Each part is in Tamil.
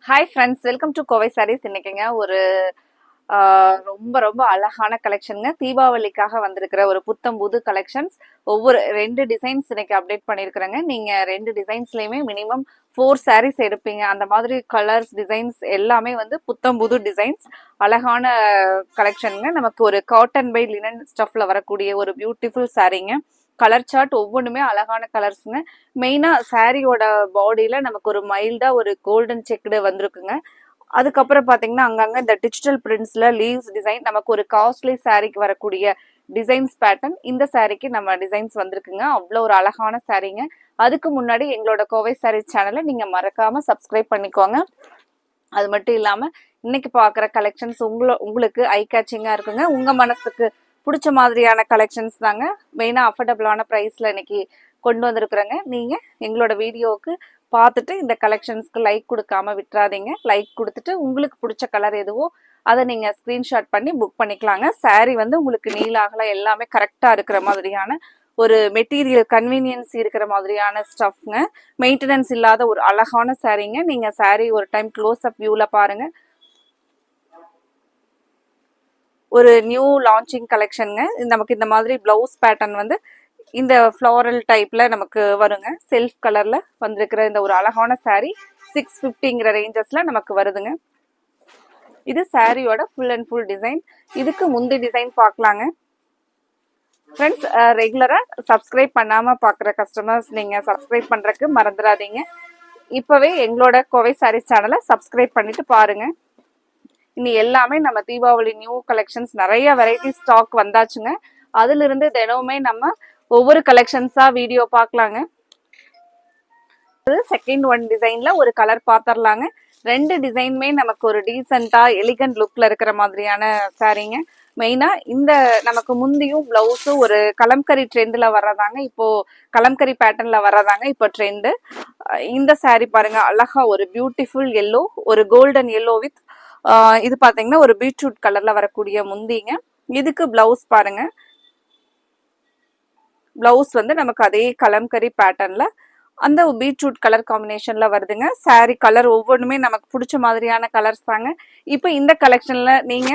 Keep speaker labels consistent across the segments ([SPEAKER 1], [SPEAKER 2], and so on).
[SPEAKER 1] Hi friends, welcome to Kovai saris. இன்னைக்குங்க ஒரு ரொம்ப ரொம்ப அழகான கலெக்ஷனுங்க. தீபாவளிக்காக வந்திருக்கிற ஒரு புத்தம் புது கலெக்ஷன்ஸ். ஒவ்வொரு 2 டிசைன்ஸ் இன்னைக்கு அப்டேட் பண்ணியிருக்கிறேங்க. நீங்க 2 டிசைன்ஸ்லயுமே மினிமம் 4 சாரீஸ் எடுப்பீங்க. அந்த மாதிரி கலர்ஸ் டிசைன்ஸ் எல்லாமே வந்து புத்தம் புது டிசைன்ஸ். அழகான கலெக்ஷனுங்க. நமக்கு ஒரு காட்டன் பை லினன் ஸ்டஃப்ல வரக்கூடிய ஒரு பியூட்டிஃபுல் சாரீங்க. கலர் சார்ட் ஒவ்வொன்றுமே அழகான கலர்ஸுங்க. மெயினா சாரியோட பாடியில நமக்கு ஒரு மைல்டா ஒரு கோல்டன் செக்குடு வந்திருக்குங்க. அதுக்கப்புறம் பாத்தீங்கன்னா அங்கங்க இந்த டிஜிட்டல் பிரிண்ட்ஸ்ல லீவ்ஸ் டிசைன், நமக்கு ஒரு காஸ்ட்லி சாரிக்கு வரக்கூடிய டிசைன்ஸ் பேட்டர்ன் இந்த சாரிக்கு நம்ம டிசைன்ஸ் வந்திருக்குங்க. அவ்வளோ ஒரு அழகான சாரீங்க. அதுக்கு முன்னாடி எங்களோட கோவை சாரீஸ் சேனலை நீங்க மறக்காம சப்ஸ்கிரைப் பண்ணிக்கோங்க. அது மட்டும் இல்லாம இன்னைக்கு பாக்குற கலெக்ஷன்ஸ் உங்களுக்கு ஐ கேச்சிங்கா இருக்குங்க. உங்க மனசுக்கு பிடிச்ச மாதிரியான கலெக்ஷன்ஸ் தாங்க. மெயினா அஃபோர்டபுளான பிரைஸ்ல இன்னைக்கு கொண்டு வந்திருக்கிறேங்க. நீங்க எங்களோட வீடியோவுக்கு பார்த்துட்டு இந்த கலெக்ஷன்ஸ்க்கு லைக் கொடுக்காம விட்டுறாதீங்க. லைக் கொடுத்துட்டு உங்களுக்கு பிடிச்ச கலர் எதுவோ அதை நீங்க ஸ்கிரீன்ஷாட் பண்ணி புக் பண்ணிக்கலாங்க. சாரி வந்து உங்களுக்கு நீல அகலம் எல்லாமே கரெக்டா இருக்கிற மாதிரியான ஒரு மெட்டீரியல் கன்வீனியன்ஸ் இருக்கிற மாதிரியான ஸ்டஃப்ங்க. மெயின்டெனன்ஸ் இல்லாத ஒரு அழகான சாரீங்க. நீங்க சாரி ஒரு டைம் க்ளோஸ் அப் வியூல பாருங்க. ஒரு நியூ லான்ச்சிங் கலெக்ஷனுங்க. நமக்கு இந்த மாதிரி பிளவுஸ் பேட்டர்ன் வந்து இந்த ஃப்ளாரல் டைப்ல நமக்கு வருங்க. செல்ஃப் கலர்ல வந்திருக்கிற இந்த ஒரு அழகான சாரி 650ங்கிற ரேஞ்சஸ்ல நமக்கு வருதுங்க. இது சாரியோட ஃபுல் அண்ட் ஃபுல் டிசைன். இதுக்கு முந்தி டிசைன் பார்க்கலாங்க. ஃப்ரெண்ட்ஸ், ரெகுலரா சப்ஸ்கிரைப் பண்ணாம பாக்குற கஸ்டமர்ஸ் நீங்க சப்ஸ்கிரைப் பண்றதுக்கு மறந்துடாதீங்க. இப்பவே எங்களோட கோவை சாரீஸ் சேனலை சப்ஸ்கிரைப் பண்ணிட்டு பாருங்க. இனி எல்லாமே நம்ம தீபாவளி நியூ கலெக்ஷன்ஸ் நிறைய வெரைட்டி ஸ்டாக் வந்தாச்சுங்க. அதுல இருந்து தினமுமே நம்ம ஒவ்வொரு கலெக்ஷன்ஸா வீடியோ பார்க்கலாங்க. செகண்ட் ஒன் டிசைன்ல ஒரு கலர் பாத்திரலாங்க. 2 டிசைனுமே நமக்கு ஒரு டீசெண்டா எலிகன்ட் லுக்ல இருக்கிற மாதிரியான சாரீங்க. மெயினா இந்த நமக்கு முந்தியும் பிளவுஸும் ஒரு கலம்கரி ட்ரெண்ட்ல வர்றதாங்க. இப்போ கலம்கரி பேட்டர்ன்ல வர்றதாங்க இப்போ ட்ரெண்டு. இந்த சாரி பாருங்க, அழகா ஒரு பியூட்டிஃபுல் எல்லோ, ஒரு கோல்டன் எல்லோ வித் இது பாத்தீங்கன்னா ஒரு பீட்ரூட் கலர்ல வரக்கூடிய முந்திங்க. இதுக்கு பிளவுஸ் பாருங்க. பிளவுஸ் வந்து நமக்கு அதே கலம்கரி பேட்டர்ன்ல அந்த பீட்ரூட் கலர் காம்பினேஷன்ல வருதுங்க. சாரி கலர் ஒவ்வொன்றுமே நமக்கு பிடிச்ச மாதிரியான கலர்ஸ் தாங்க. இப்போ இந்த கலெக்ஷன்ல நீங்க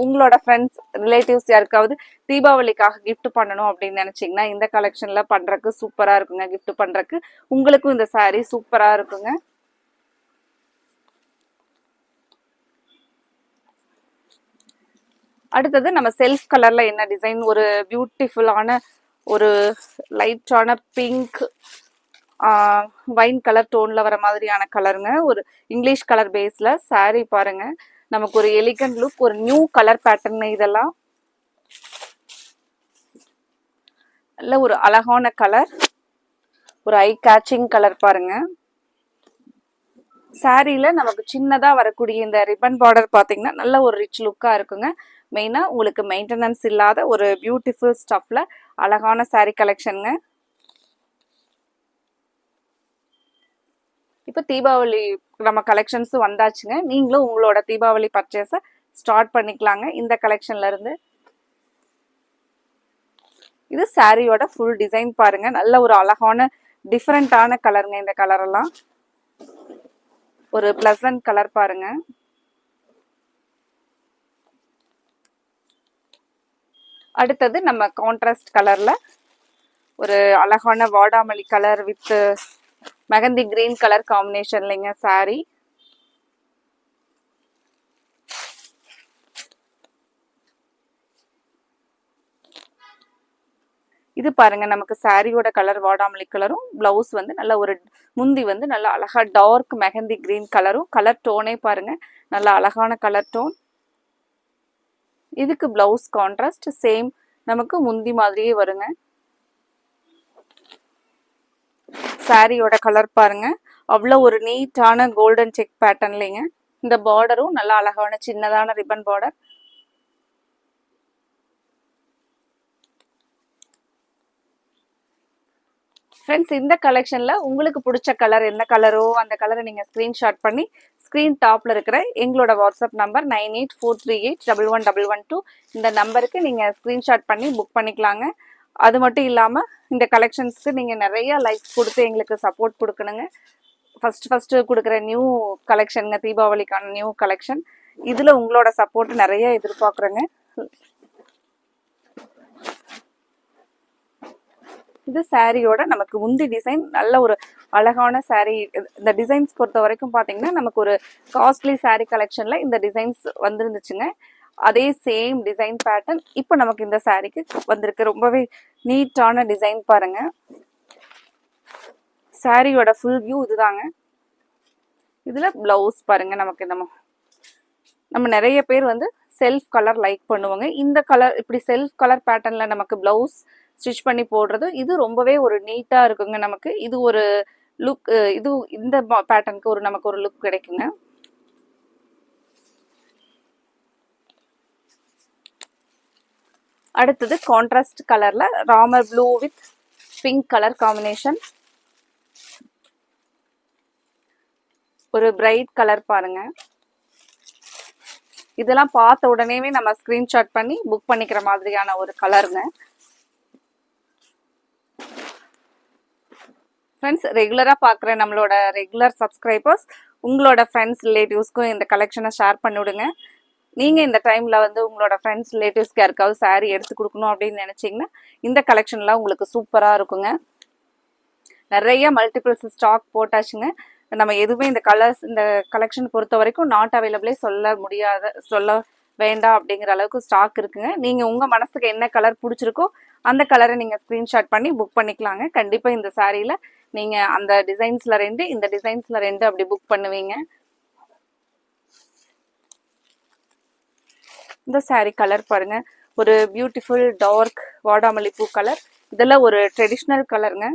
[SPEAKER 1] உங்களோட ஃப்ரெண்ட்ஸ் ரிலேட்டிவ்ஸ் யாருக்காவது தீபாவளிக்காக கிஃப்ட் பண்ணணும் அப்படின்னு நினைச்சீங்கன்னா இந்த கலெக்ஷன்ல பண்றதுக்கு சூப்பரா இருக்குங்க. கிஃப்ட் பண்றதுக்கு உங்களுக்கும் இந்த சாரி சூப்பரா இருக்குங்க. அடுத்தது நம்ம செல்ஃப் கலர்ல என்ன டிசைன், ஒரு பியூட்டிஃபுல்லான ஒரு லைட்டான பிங்க் வைன் கலர் டோன்ல வர மாதிரியான கலருங்க. ஒரு இங்கிலீஷ் கலர் பேஸ்ல சாரி பாருங்க. நமக்கு ஒரு எலிகன்ட் லுக், ஒரு நியூ கலர் பேட்டர்ன். இதெல்லாம் நல்ல ஒரு அழகான கலர், ஒரு ஐ கேச்சிங் கலர் பாருங்க. சாரியில நமக்கு சின்னதா வரக்கூடிய இந்த ரிப்பன் பார்டர் பாத்தீங்கன்னா நல்ல ஒரு ரிச் லுக்கா இருக்குங்க. மெயினா உங்களுக்கு மெயின்டெனன்ஸ் இல்லாத ஒரு பியூட்டிஃபுல் ஸ்டஃப்ல அழகான சாரி கலெக்ஷனுங்க. இப்போ தீபாவளி நம்ம கலெக்ஷன்ஸ் வந்தாச்சுங்க. நீங்களும் உங்களோட தீபாவளி பர்ச்சேஸை ஸ்டார்ட் பண்ணிக்கலாங்க இந்த கலெக்ஷன்ல இருந்து. இது சாரியோட ஃபுல் டிசைன் பாருங்க. நல்ல ஒரு அழகான டிஃப்ரெண்டான கலருங்க. இந்த கலர் எல்லாம் ஒரு பிளசன்ட் கலர் பாருங்க. அடுத்தது நம்ம கான்ட்ராஸ்ட் கலர்ல ஒரு அழகான வாடாமல்லி colour with mehndi green colour காம்பினேஷன்லங்க சாரி. இது பாருங்க, நமக்கு சாரியோட கலர் வாடாமல்லி கலரும், பிளவுஸ் வந்து நல்ல ஒரு முந்தி வந்து நல்ல அழகா டார்க் மெகந்தி கிரீன் கலரும். கலர் டோனே பாருங்க, நல்ல அழகான கலர் டோன். இதுக்கு பிளவுஸ் கான்ட்ராஸ்ட் சேம் நமக்கு முந்தி மாதிரியே வருங்க. சாரியோட கலர் பாருங்க, அவ்வளோ ஒரு நீட்டான கோல்டன் செக் பேட்டர்ன்லைங்க. இந்த பார்டரும் நல்ல அழகான சின்னதான ரிப்பன் பார்டர். ஃப்ரெண்ட்ஸ், இந்த கலெக்ஷன்ல உங்களுக்கு பிடிச்ச கலர் என்ன கலரோ அந்த கலரை நீங்க ஸ்கிரீன்ஷாட் பண்ணி ஸ்கிரீன் டாப்ல இருக்கிற எங்களோட வாட்ஸ்அப் நம்பர் 9843811112 இந்த நம்பருக்கு நீங்க ஸ்கிரீன்ஷாட் பண்ணி புக் பண்ணிக்கலாங்க. அது மட்டும் இல்லாம இந்த கலெக்ஷன்ஸ்க்கு நீங்க நிறைய லைக்ஸ் கொடுத்து எங்களுக்கு சப்போர்ட் கொடுக்கணுங்க. ஃபர்ஸ்ட் கொடுக்குற நியூ கலெக்ஷனுங்க, தீபாவளிக்கான நியூ கலெக்ஷன். இதுல உங்களோட சப்போர்ட் நிறைய எதிர்பார்க்குறேங்க. இது சாரியோட நமக்கு முந்தி டிசைன், நல்ல ஒரு அழகான சாரி. இந்த டிசைன்ஸ் பொறுத்த வரைக்கும் பார்த்தீங்கன்னா நமக்கு ஒரு காஸ்ட்லி சாரி கலெக்ஷன்ல இந்த டிசைன்ஸ் வந்துருந்துச்சுங்க. அதே சேம் டிசைன் பேட்டர்ன் இப்போ நமக்கு இந்த சாரிக்கு வந்திருக்கு. ரொம்பவே நீட்டான டிசைன் பாருங்க. சாரியோட ஃபுல் வியூ இதுதாங்க. இதுல பிளவுஸ் பாருங்க. நமக்கு நம்ம நிறைய பேர் வந்து செல்ஃப் கலர் லைக் பண்ணுவாங்க. இந்த கலர் இப்படி செல்ஃப் கலர் பேட்டர்ன்ல நமக்கு பிளவுஸ் ஸ்டிச் பண்ணி போடுறது இது ரொம்பவே ஒரு நீட்டா இருக்குங்க. நமக்கு இது ஒரு லுக், இது இந்த பேட்டர்னுக்கு நமக்கு ஒரு லுக் கிடைக்குங்க. அடுத்தது கான்ட்ராஸ்ட் கலர்ல Ramar blue with pink colour combination. ஒரு பிரைட் கலர் பாருங்க. இதெல்லாம் பார்த்த உடனே நம்ம ஸ்கிரீன்ஷாட் பண்ணி புக் பண்ணிக்கிற மாதிரியான ஒரு கலருங்க. ஃப்ரெண்ட்ஸ், ரெகுலரா பார்க்குற நம்மளோட ரெகுலர் சப்ஸ்கிரைபர்ஸ் உங்களோட ஃப்ரெண்ட்ஸ் ரிலேட்டிவ்ஸ்க்கும் இந்த கலெக்ஷனை ஷேர் பண்ணிவிடுங்க. நீங்க இந்த டைம்ல வந்து உங்களோட ஃப்ரெண்ட்ஸ் ரிலேட்டிவ்ஸ்க்கு யாருக்காவது சாரி எடுத்து கொடுக்கணும் அப்படின்னு நினைச்சீங்கன்னா இந்த கலெக்ஷன்லாம் உங்களுக்கு சூப்பரா இருக்குங்க. நிறைய மல்டிபிள்ஸ் ஸ்டாக் போட்டாச்சுங்க. நம்ம எதுவுமே இந்த கலர்ஸ் இந்த கலெக்ஷன் பொறுத்த வரைக்கும் நாட் அவைலபிளே சொல்ல வேண்டாம் அப்படிங்கிற அளவுக்கு ஸ்டாக் இருக்குங்க. நீங்க உங்க மனசுக்கு என்ன கலர் பிடிச்சிருக்கோ அந்த கலரை நீங்க ஸ்கிரீன்ஷாட் பண்ணி புக் பண்ணிக்கலாங்க. கண்டிப்பா இந்த சாரியில நீங்க அந்த டிசைன்ஸ்ல 2 இந்த டிசைன்ஸ்ல 2 அப்படி புக் பண்ணுவீங்க. இந்த சாரி கலர் பாருங்க. ஒரு பியூட்டிஃபுல் டார்க் வாடாமல்லி பூ கலர். இதெல்லாம் ஒரு ட்ரெடிஷ்னல் கலருங்க.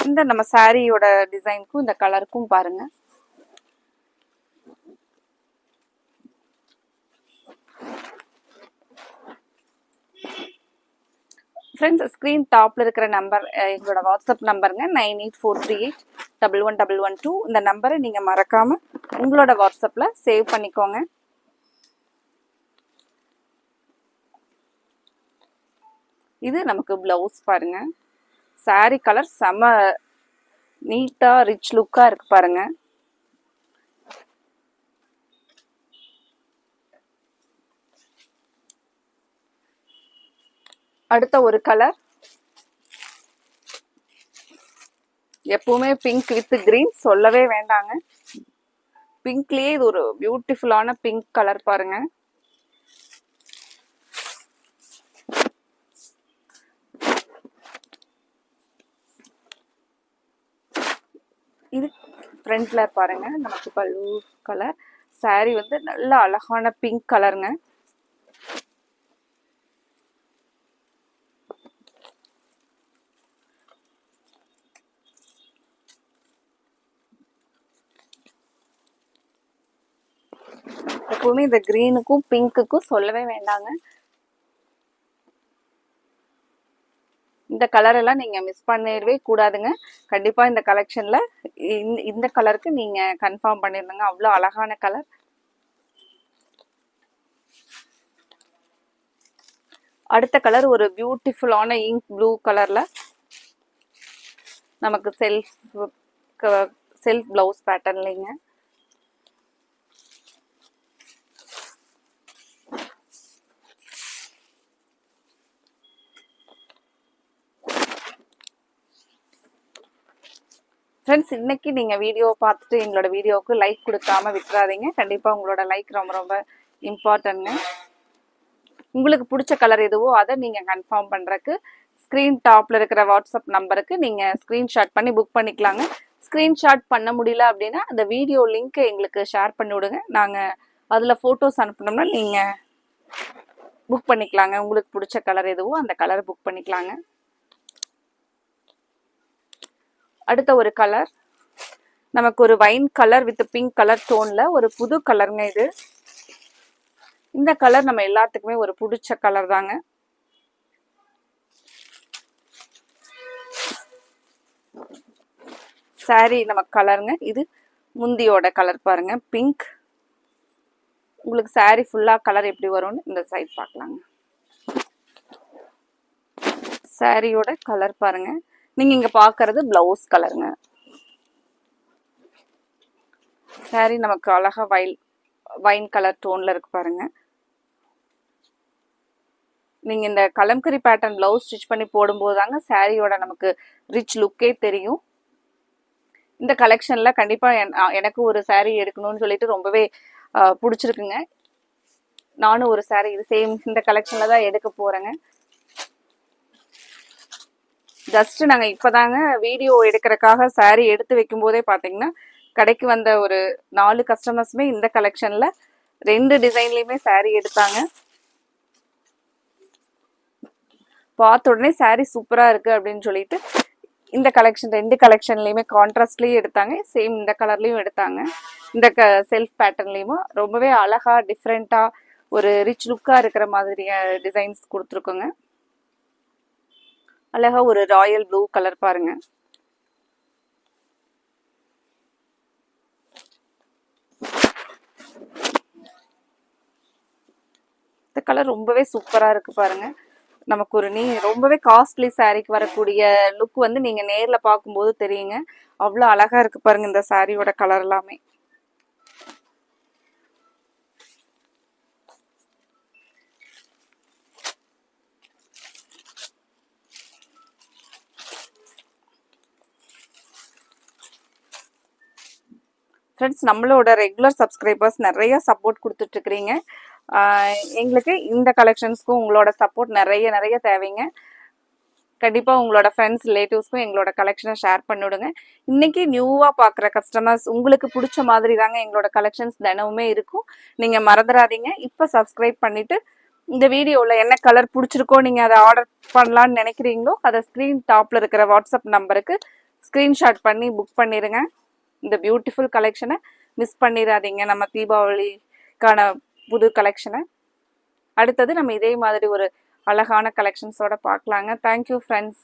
[SPEAKER 1] இந்த நம்ம சாரியோட டிசைனுக்கும் இந்த கலருக்கும் பாருங்க. ஃப்ரெண்ட்ஸ், ஸ்க்ரீன் டாப்ல இருக்கிற நம்பர் எங்களோட வாட்ஸ்அப் நம்பருங்க 9843811112. இந்த நம்பரை நீங்க மறக்காம உங்களோட வாட்ஸ்அப்ல சேவ் பண்ணிக்கோங்க. இது நமக்கு பிளவுஸ் பாருங்க. சாரி கலர் செம நீட்டா ரிச் லுக்கா இருக்கு பாருங்க. அடுத்த ஒரு கலர், எப்பவுமே பிங்க் வித் கிரீன் சொல்லவே வேண்டாங்க. பிங்க்லயே இது ஒரு பியூட்டிஃபுல்லான பிங்க் கலர் பாருங்க. இது ஃப்ரண்ட்ல பாருங்க. நமக்கு பல்லு கலர். சாரி வந்து நல்ல அழகான பிங்க் கலருங்க. எப்பவுமே இந்த கிரீனுக்கும் பிங்க்குக்கும் சொல்லவே வேண்டாங்க. இந்த கலர் எல்லாம் நீங்க மிஸ் பண்ணிடவே கூடாதுங்க. கண்டிப்பா இந்த கலெக்ஷன்ல இந்த கலருக்கு நீங்க கன்ஃபார்ம் பண்ணிருந்தீங்க. அவ்வளோ அழகான கலர். அடுத்த கலர் ஒரு பியூட்டிஃபுல்லான இங்க் ப்ளூ கலர்ல நமக்கு செல்ஃப் பிளவுஸ் பேட்டர்ன்லங்க. ஃப்ரெண்ட்ஸ், இன்னைக்கு நீங்க வீடியோ பார்த்துட்டு எங்களோட வீடியோவுக்கு லைக் கொடுக்காம விட்டுறாதீங்க. கண்டிப்பா உங்களோட லைக் ரொம்ப ரொம்ப இம்பார்ட்டன்ட்ங்க. உங்களுக்கு பிடிச்ச கலர் எதுவோ அதை நீங்க கன்ஃபார்ம் பண்றதுக்கு ஸ்கிரீன் டாப்ல இருக்கிற வாட்ஸ்அப் நம்பருக்கு நீங்க ஸ்கிரீன்ஷாட் பண்ணி புக் பண்ணிக்கலாங்க. ஸ்கிரீன்ஷாட் பண்ண முடியல அப்படின்னா அந்த வீடியோ லிங்க் எங்களுக்கு ஷேர் பண்ணி விடுங்க. நாங்க அதுல போட்டோஸ் அனுப்பினோம்னா நீங்க புக் பண்ணிக்கலாங்க. உங்களுக்கு பிடிச்ச கலர் எதுவோ அந்த கலர் புக் பண்ணிக்கலாங்க. அடுத்த ஒரு கலர் நமக்கு ஒரு wine colour with pink colour டோன்ல ஒரு புது கலருங்க இது. இந்த கலர் நம்ம எல்லாத்துக்குமே ஒரு பிடிச்ச கலர் தாங்க. சாரி நமக்கு கலருங்க. இது முந்தியோட கலர் பாருங்க, பிங்க். உங்களுக்கு சாரி ஃபுல்லா கலர் எப்படி வரும்னு இந்த சைட் பார்க்கலாங்க. சாரியோட கலர் பாருங்க. நீங்க இங்க பாக்குறது பிளவுஸ் கலருங்க. சாரி நமக்கு அழகா வைன் கலர் டோன்ல இருக்கு பாருங்க. நீங்க இந்த கலம்கரி பேட்டர்ன் பிளவுஸ் ஸ்டிச் பண்ணி போடும்போது தாங்க சாரியோட நமக்கு ரிச் லுக்கே தெரியும். இந்த கலெக்ஷன்ல கண்டிப்பா எனக்கு ஒரு சாரி எடுக்கணும்னு சொல்லிட்டு ரொம்பவே பிடிச்சிருக்குங்க. நானும் ஒரு சாரி இது சேம் இந்த கலெக்ஷன்ல தான் எடுக்க போறேங்க. ஜஸ்ட் நாங்க இப்பதாங்க வீடியோ எடுக்கிறதுக்காக சாரி எடுத்து வைக்கும் போதே பாத்தீங்கன்னா கடைக்கு வந்த ஒரு 4 கஸ்டமர்ஸுமே இந்த கலெக்ஷன்ல 2 டிசைன்லயுமே சாரி எடுத்தாங்க. பார்த்த உடனே சாரி சூப்பரா இருக்கு அப்படின்னு சொல்லிட்டு இந்த கலெக்ஷன் 2 கலெக்ஷன்லயுமே கான்ட்ராஸ்ட்லயும் எடுத்தாங்க, சேம் இந்த கலர்லயும் எடுத்தாங்க. இந்த செல்ஃப் பேட்டர்ன்லயும் ரொம்பவே அழகா டிஃப்ரெண்டா ஒரு ரிச் லுக்கா இருக்கிற மாதிரி டிசைன்ஸ் கொடுத்துருக்கோங்க. அழகா ஒரு ராயல் ப்ளூ கலர் பாருங்க. இந்த கலர் ரொம்பவே சூப்பரா இருக்கு பாருங்க. நமக்கு ஒரு ரொம்பவே காஸ்ட்லி சாரிக்கு வரக்கூடிய லுக் வந்து நீங்க நேர்ல பார்க்கும்போது தெரியுங்க. அவ்வளோ அழகா இருக்கு பாருங்க இந்த சாரியோட கலர் எல்லாமே. ஃப்ரெண்ட்ஸ், நம்மளோட ரெகுலர் சப்ஸ்கிரைபர்ஸ் நிறைய சப்போர்ட் கொடுத்துட்டு இருக்கிறீங்க. எங்களுக்கு இந்த கலெக்ஷன்ஸ்க்கும் உங்களோட சப்போர்ட் நிறைய நிறைய தேவைங்க. கண்டிப்பாக உங்களோட ஃப்ரெண்ட்ஸ் ரிலேட்டிவ்ஸ்க்கும் எங்களோட கலெக்ஷனை ஷேர் பண்ணிவிடுங்க. இன்னைக்கு நியூவாக பார்க்குற கஸ்டமர்ஸ் உங்களுக்கு பிடிச்ச மாதிரி தாங்க எங்களோட கலெக்ஷன்ஸ் தினமுமே இருக்கும். நீங்கள் மறந்துடாதீங்க, இப்போ சப்ஸ்கிரைப் பண்ணிவிட்டு இந்த வீடியோவில் என்ன கலர் பிடிச்சிருக்கோ நீங்கள் அதை ஆர்டர் பண்ணலான்னு நினைக்கிறீங்களோ அதை ஸ்க்ரீன் டாப்பில் இருக்கிற வாட்ஸ்அப் நம்பருக்கு ஸ்க்ரீன்ஷாட் பண்ணி புக் பண்ணிடுங்க. இந்த பியூட்டிஃபுல் கலெக்ஷனை மிஸ் பண்ணிடாதீங்க. நம்ம தீபாவளிக்கான புது கலெக்ஷனை அடுத்தது நம்ம இதே மாதிரி ஒரு அழகான கலெக்ஷன்ஸோட பார்க்கலாங்க. Thank you friends.